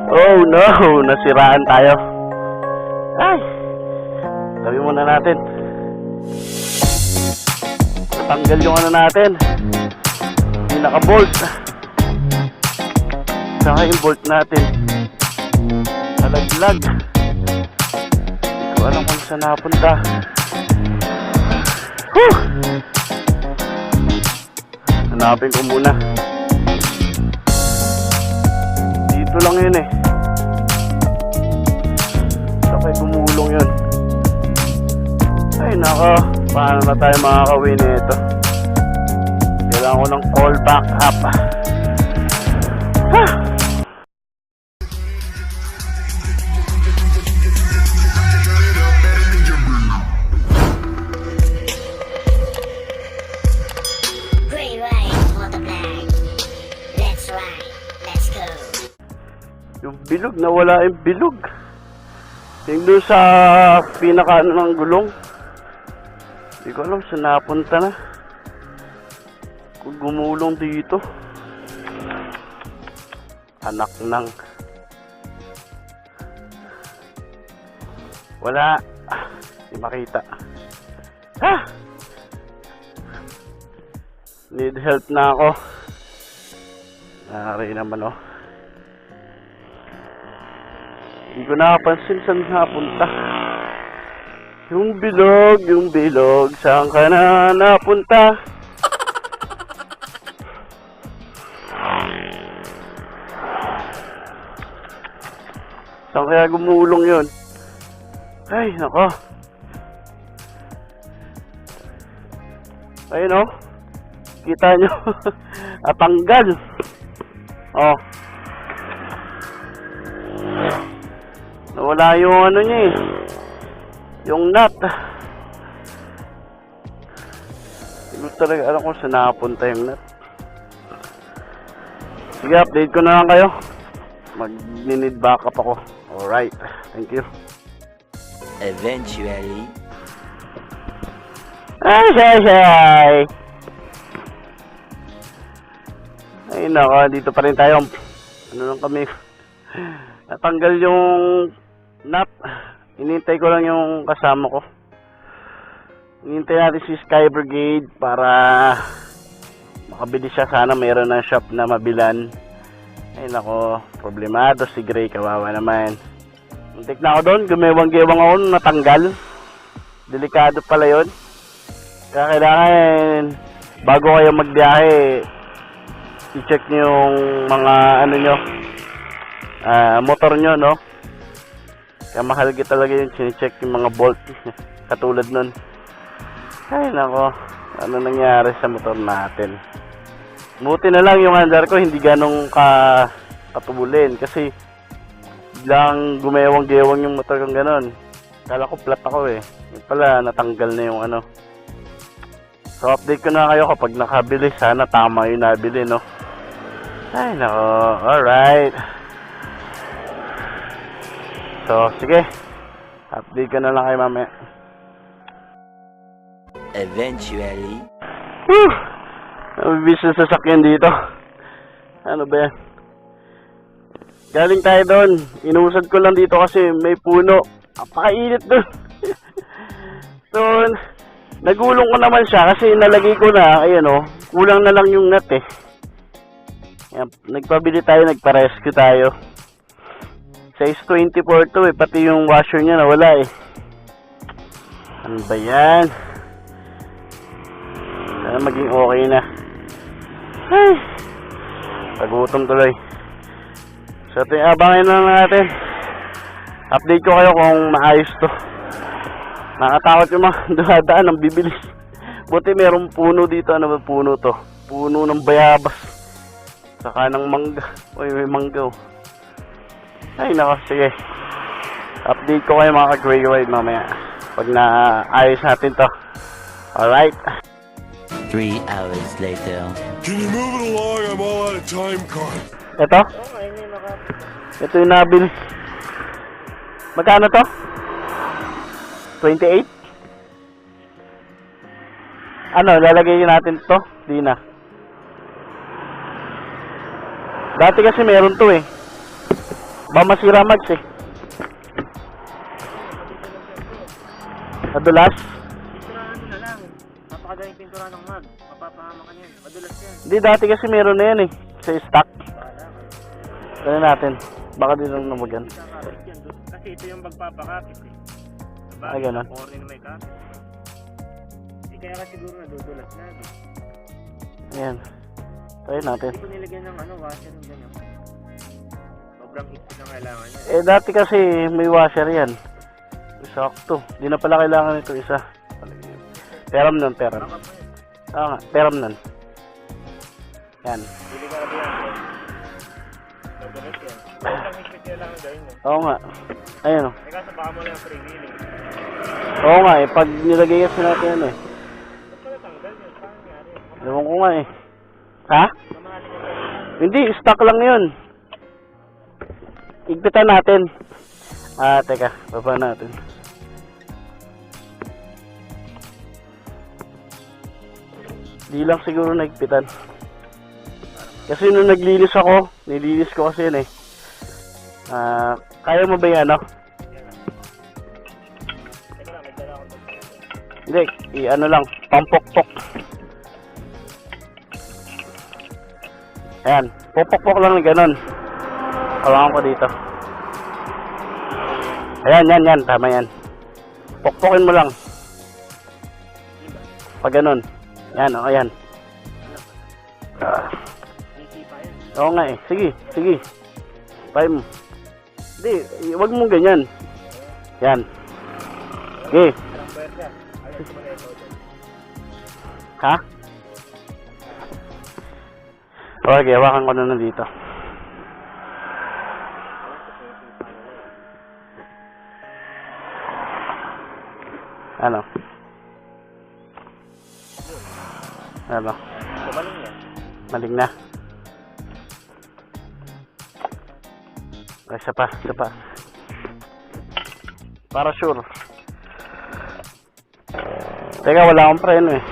Oh no, nasiraan tayo. Ay, sabi muna natin. Natanggal yung ano natin. Hindi naka-bolt. Saka yung bolt natin nalaglag. Hindi ko alam kung saan napunta. Whew! Hanapin ko muna. Dito lang yun eh. Sakay gumulong yun. Ay nako, paano na tayo makakauwi nito? Kailangan ko ng call back up. Ha! Yung bilog, nawala yung bilog. Yung doon sa pinaka ng gulong. Hindi ko alam saan napunta na. Kung gumulong dito. Anak ng wala. Hindi makita. Ha! Need help na ako. Nari naman oh. Hindi ko nakapansin saan napunta. Yung bilog, saan ka na napunta? Saan kaya gumulong yun? Ay, nako. Ayun oh. Kita nyo. Natanggal. Oh. Nawala yung ano niya eh. Yung nut. Hindi ko talaga alam kung saan nakapunta yung nut. Sige, update ko na lang kayo. Mag-need backup ako. Alright. Thank you. Eventually. Ay. Ay nako, dito pa rin tayo. Ano lang kami. Natanggal yung nut. Inintay ko lang yung kasama ko. Inintay natin si Sky Brigade para makabili siya. Sana mayroon ng shop na mabilan. Ay nako, problemado si Gray, kawawa naman. Muntik na ako doon, gumewang-gewang ako nung natanggal. Delikado pala yun. Kaya kailangan bago kayo magbiyahe, i-check nyo yung mga ano nyo, motor nyo, no? Kaya mahalaga talaga yung chine-check yung mga bolt. Katulad nun. Ay nako, ano nangyari sa motor natin? Buti na lang yung andar ko hindi ganong katubulin kasi biglang gumewang-gewang yung motor kong ganon. Kala ko flat ako eh. Yung pala natanggal na yung ano. So update ko na kayo kapag nakabili. Sana tama yung nabili, no? Ay nako, alright. So sige, update ko na lang kayo mamaya. Eventually. Whew! Nabibis na sasakyan dito. Ano ba yan? Galing tayo doon. Inusad ko lang dito kasi may puno. Napakainit doon. So, nagulong ko naman siya kasi nalagay ko na. Ayan o, kulang na lang yung nut eh. Yan, nagpabili tayo, nagpa-rescue tayo. Size 24 to eh. Pati yung washer niya nawala eh. Ano ba yan? Sana maging okay na. Ay, pagutom tuloy. So ito yung abangan na natin. Update ko kayo kung maayos to. Nakatakot yung mga dumadaan ng bibilis. Buti merong puno dito. Ano ba puno to? Puno ng bayabas. Saka ng mangga. Uy, may mangga oh. Ay nako, sige. Update ko kayo mga ka-Gray Ride mamaya pag naayos natin to. Alright. 3 hours later. Can you move it along? I'm all out of time card. Ito? Ito yung nabili. Magkano to? 28? Ano, lalagay natin to? Di na. Dati kasi meron to eh. Ba masira mags eh. Madulas? Pinturahan mo na lang. Napakadaling pintura ng mag. Mapapahama ka niyan. Madulas yan. Hindi, dati kasi meron na yan eh. Sa stock. Bahala ka. Kaya natin. Baka din lang namagan. Kakapit yan. Kasi ito yung magpapakapit eh. Diba? Ay, ganun. Corner na may kapit. Hindi kaya ka siguro nadudulas na. Ayan. Try natin. Hindi ko nilagyan ng washer yung ganyan. Sobrang higpit ang kailangan niya. Eh, dati kasi may washer yan. Sakto. Di na pala kailangan ito isa. Peram nun, peram. Baka pa yun. Oo nga, peram nun. Yan. Bili ka na ba yan? Madulas yan. Sobrang higpit niya lang ang gawin mo. Oo nga. Ayun o. Eh kaso baka mo lang freewheeling. Oo nga eh. Pag nilagay kasi natin yan eh. Ba't ka natanggal yun? Paano nangyari? Ewan ko nga eh. Ha? Mamahalin ka ba? Hindi, stock lang yun. Igpitan natin. Teka. Baba natin. Di lang siguro naigpitan. Kasi nung naglilis ako, nililis ko kasi yun eh. Kaya mo ba yan, no? Teka lang, may dala akong Hindi, ano lang, pampokpok. Ayan, pupokpok lang na ganun. Kalangan ko dito. Ayan, yan, tama yan. Pokpokin mo lang. Pag ganun. Yan, o, ayan. Nisipa yan. Oo nga eh, sige. Pay mo. Hindi, wag mo ganyan. Yan. Okay. Walang puwersa. Ayun, sumali ito. Ha? Okay, hawakan ko na dito. Ano? Ano? Kumaling yan. Maling na. Ay, isa pa. Para sure. Teka, wala akong preno eh.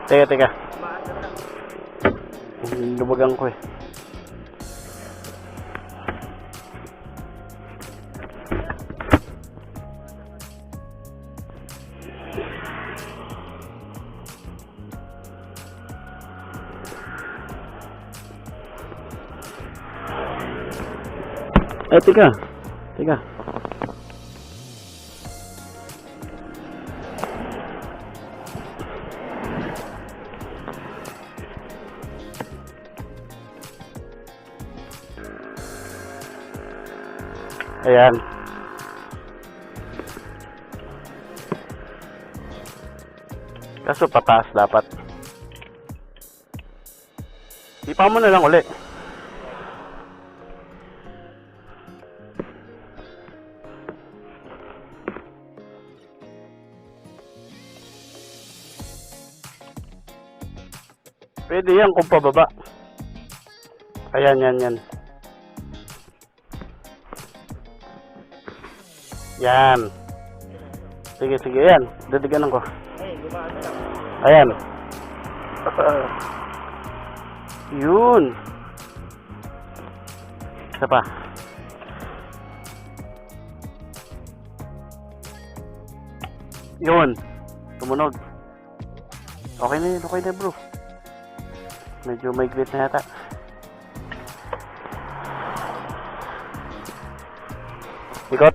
Teka. Lubagan ko eh. Teka. Ayan. Kaso pataas dapat. Ipa mo na lang uli. Pwede yan kung pababa. Ayan, yan. Yan. Sige, ayan. Dadiganan ko. Ay, gumaan na lang. Ayan. Yun. Isa pa. Yun. Tumunog. Okay na bro. Medyo migrate na yata. Ikot.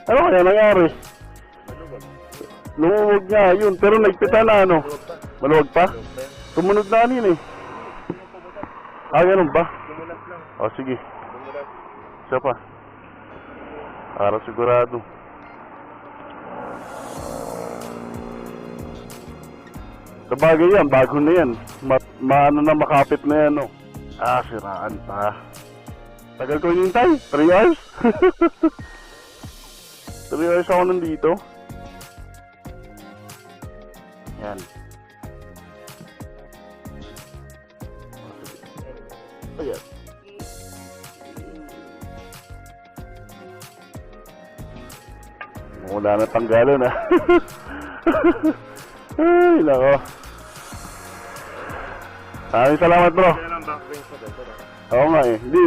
Ano kaya nangyari? Lumuwag nga yun, pero nagpita na ano. Maluwag pa? Tumunod na anin eh. Ganun ba? Dumulas lang. O sige, Dumulas. isa pa. Para sigurado. Sabagay yan, bago na yan. Maano na makapit na yan, oh. Siraan pa. Tagal ko hinintay, 3 hours. 3 hours ako nandito. Yan. Ayan. Wala na tanggalan, ha. Ay, nako. Maraming salamat bro. Kaya lang backbench na dito. Oo nga eh. Hindi,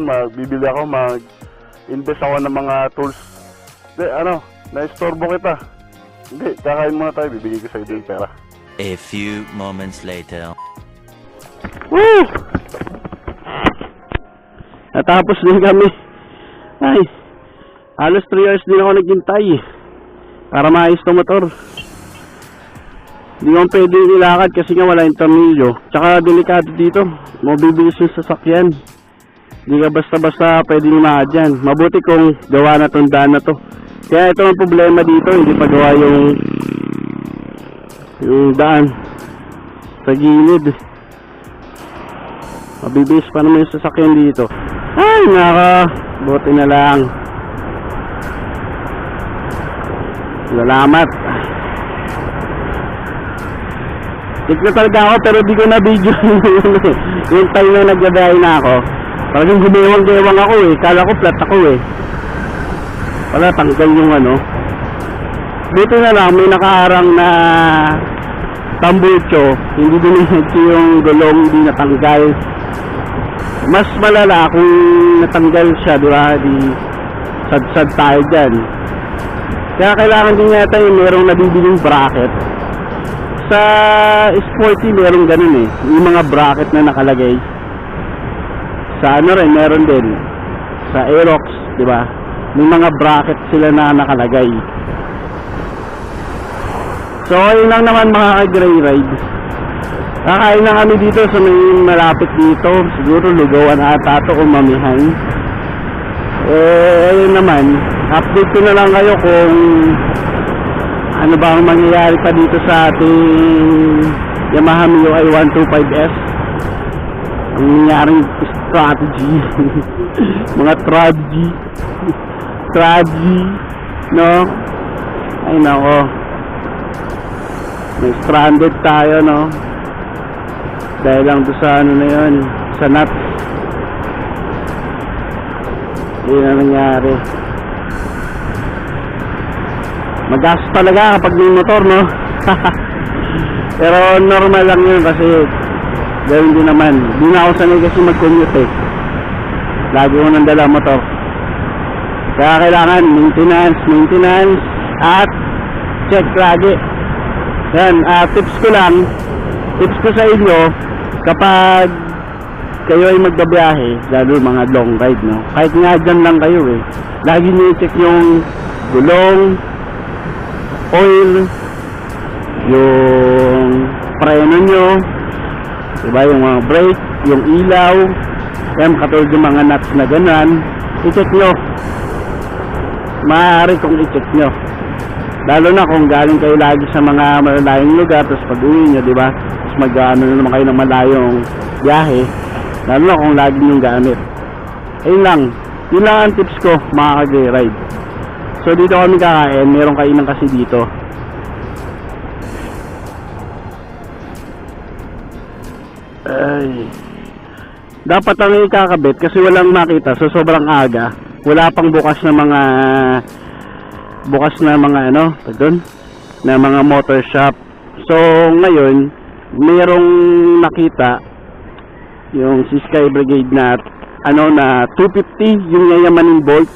magbibili ako, mag-invest ako ng mga tools. Hindi, na-istorbo kita. Hindi, kakain muna tayo, bibigay ko sa'yo yung pera. A few moments later. Woo! Natapos din kami. Ay, halos 3 hours din ako naghintay para maayos itong motor. Hindi ko pwede ilakad kasi nga wala yung tornilyo. Tsaka delikado dito, mabibilis yung sasakyan. Hindi ka basta-basta pwede lumakad dyan. Mabuti kung gawa na tong daan na to. Kaya ito ang problema dito, hindi pa gawa yung daan sa gilid. Mabibilis pa naman yung sasakyan dito. Ay, buti na lang. Salamat. Tik na talaga ako pero di ko na video yung time na nagbabayay na ako. Talagang gumewang-gewang ako eh. Kala ko flat ako eh. Wala, tanggal yung buti na lang may nakaharang na tambucho. Hindi dinihintay yung gulong, hindi natanggal. Mas malala kung natanggal siya, di sad-sad tayo dyan. Kaya kailangan din yata yung merong nabibiling bracket. Sa sporty merong ganun eh, yung mga bracket na nakalagay. Sa rin meron din sa Aerox, di ba? May mga bracket sila na nakalagay. So ayun lang naman mga ka-gray ride. Kakain na kami dito sa may malapit dito. Siguro lugawan ata ito o mamihan. Ayun naman, update ko na lang kayo kung ano ba ang mangyayari pa dito sa ating Yamaha MIUI 125S. Ang nangyaring strategy. Mga strategy, no? Ay nako, may stranded tayo, no? Dahil lang doon sa ano na yun, sa nuts. Hindi na nangyari. Magastos talaga kapag may motor, no? Pero normal lang yun kasi gawin din naman. Di na ako sanay kasi mag-commute eh. Lagi ko nang dala motor. Kaya kailangan maintenance at check lagi. Yan, tips ko sa inyo kapag kayo ay magbabiyahe, lalo mga long ride, no? Kahit nga dyan lang kayo eh, lagi nyo i-check yung gulong, oil, yung preno nyo, diba, yung mga brake, yung ilaw, yan, katulad yung mga nuts na ganan, i-check nyo. Maaari kung i-check nyo, lalo na kung galing kayo lagi sa mga malalayong lugar, tapos pag uwi nyo, diba, tapos mag-ano na naman kayo ng malayong biyahe, lalo na kung lagi nyong gamit. Ayun lang, yun lang ang tips ko mga ka-gray ride. So dito kami kakain, merong kainan kasi dito. Ay, dapat ang ikakabit kasi walang makita, so sobrang aga. Wala pang bukas na mga ano, doon, na mga motor shop. So ngayon merong nakita yung si Sky Brigade na ano na 250 yung yayamanin bolts,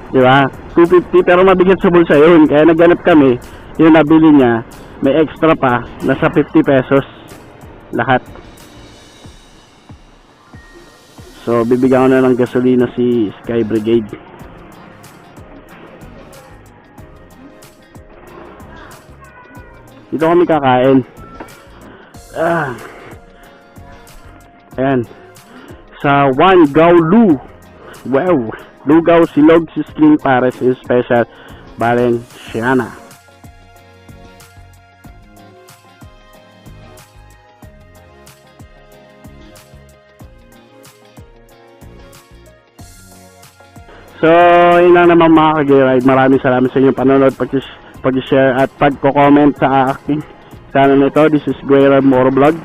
di ba? 250 pero mabigat sa bulsa yun, kaya naghanap kami. Yung nabili niya may extra pa, nasa 50 pesos lahat. So bibigyan ko na ng gasolina si Sky Brigade. Dito kami kakain. Ayan, sa One Gao Lu. Wow, Lugaw Silog Sisling Pares is special Valenciana. So yun lang naman mga ka-gray ride. Maraming salamat sa inyong panonood, pag-share at pag-comment sa aking channel nito. This is Guerra Moro Vlog.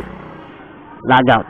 Log out.